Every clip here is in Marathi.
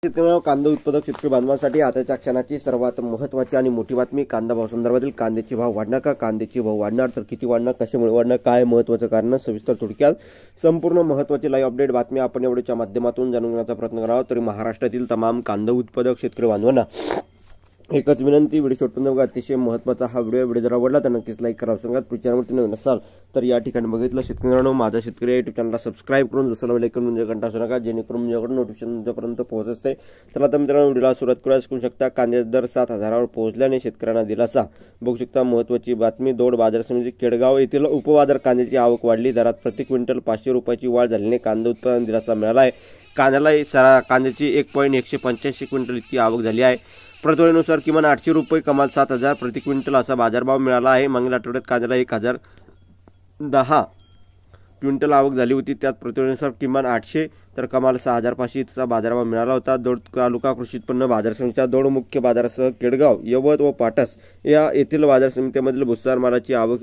शेतकऱ्यांना कांदा उत्पादक शेतकरी बांधवांसाठी आताच्या क्षणाची सर्वात महत्त्वाची आणि मोठी बातमी। कांदा भाव संदर्भातील कांद्याचे भाव वाढणार का, कांद्याचे भाव वाढणार तर किती वाढणार, कशामुळे वाढणार, काय महत्त्वाचं कारण, सविस्तर थोडक्यात संपूर्ण महत्त्वाची लाईव्ह अपडेट बातमी आपण या व्हिडिओच्या माध्यमातून जाणून घेण्याचा प्रयत्न करावा। तरी महाराष्ट्रातील तमाम कांदा उत्पादक शेतकरी बांधवांना एकच विनंती, व्हिडिओ शेवटपर्यंत बघा। अतिशय महत्त्वाचा हा व्हिडिओ जर आवडला तर नक्कीच लाईक करा। सांगा चॅनलवरती नवीन असाल तर या ठिकाणी बघितलं शेतकऱ्यांनो, माझा शेतकरी युट्यूब चॅनलला सबस्क्राइब करून दुसरा बेल आयकॉन म्हणजे घंटा वाजवू नका, जेणेकरून माझ्याकडून नोटिफिकेशन तुमच्यापर्यंत पोहोचत असते। तर आता मित्रांनो व्हिडिओला सुरुवात करूया। करू शकता कांद्याचा दर 7,000 वर पोहोचल्याने शेतकऱ्यांना दिलासा। बघू शकता महत्त्वाची बातमी, दौंड बाजार समिती केडगाव येथील उपबाजार कांद्याची आवक वाढली। दरात प्रति क्विंटल 500 रुपयाची वाढ झाल्याने कांदा उत्पादन दिलासा मिळाला आहे। कांद्याला कांद्याची 1.185 क्विंटल इतकी आवक झाली आहे। प्रतवारीनुसार किमान 800 रुपये, कमाल 7,000 प्रति क्विंटल असा बाजारभाव मिळाला आहे। मागील आठवड्यात कांद्याला 1,010 क्विंटल आवक झाली होती, त्यात प्रतवारीनुसार किमान 800 तर कमाल 6,500 इतका बाजारभाव मिळाला होता। दौंड तालुका कृषी उत्पन्न बाजार समितीच्या दौंड मुख्य बाजारासह केडगाव, यवत व पाटस या येथील बाजार समितीमधील भुसार मालाची आवक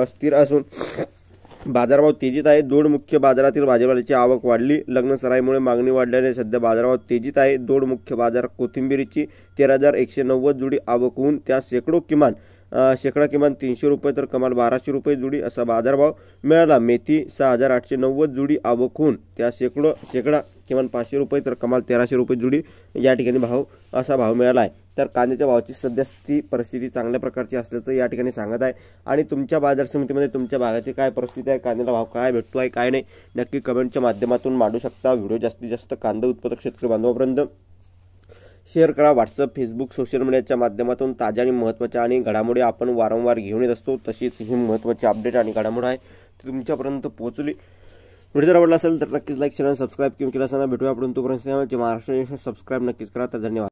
स्थिर असून बाजारभाव तेजीत आहे। दौंड मुख्य बाजारातील भाजीपाल्याची आवक वाढली। लग्न सराईमुळे मागणी वाढल्याने सध्या बाजारभाव तेजीत आहे। दौंड मुख्य बाजार कोथिंबीरीची 13,190 जुडी आवक होऊन त्या शेकडा किमान 300 रुपये तर कमाल 1,200 रुपये जुडी असा बाजारभाव मिळाला। मेथी 6,890 जुडी आवक होऊन त्या शेकडा किमान 500 रुपये तर कमाल 1,300 रुपये जुडी या ठिकाणी असा भाव मिळाला आहे। तर कांद्याच्या भावाची सध्याची परिस्थिती चांगल्या प्रकारची असल्याचं या ठिकाणी सांगत आहे। आणि तुमच्या बाजार समितीमध्ये तुमच्या भागाची काय परिस्थिती आहे, कांद्याला भाव काय भेटतो आहे काय नाही, नक्की कमेंटच्या माध्यमातून मांडू शकता। व्हिडिओ जास्तीत जास्त कांदा उत्पादक शेतकरी बांधवांपर्यंत शेअर करा। व्हॉट्सअप, फेसबुक, सोशल मीडियाच्या माध्यमातून ताज्या आणि महत्त्वाच्या आणि घडामोडी आपण वारंवार घेऊन येत असतो। तशीच ही महत्त्वाची अपडेट आणि घडामोडी आहे ती तुमच्यापर्यंत पोहोचली। व्हिडिओ जर आवडला असेल तर नक्कीच लाईक, चॅनल सबस्क्राइब केला असेल। भेटूया आपण तोपर्यंत महाराष्ट्र सबस्क्राइब नक्कीच करा। तर धन्यवाद।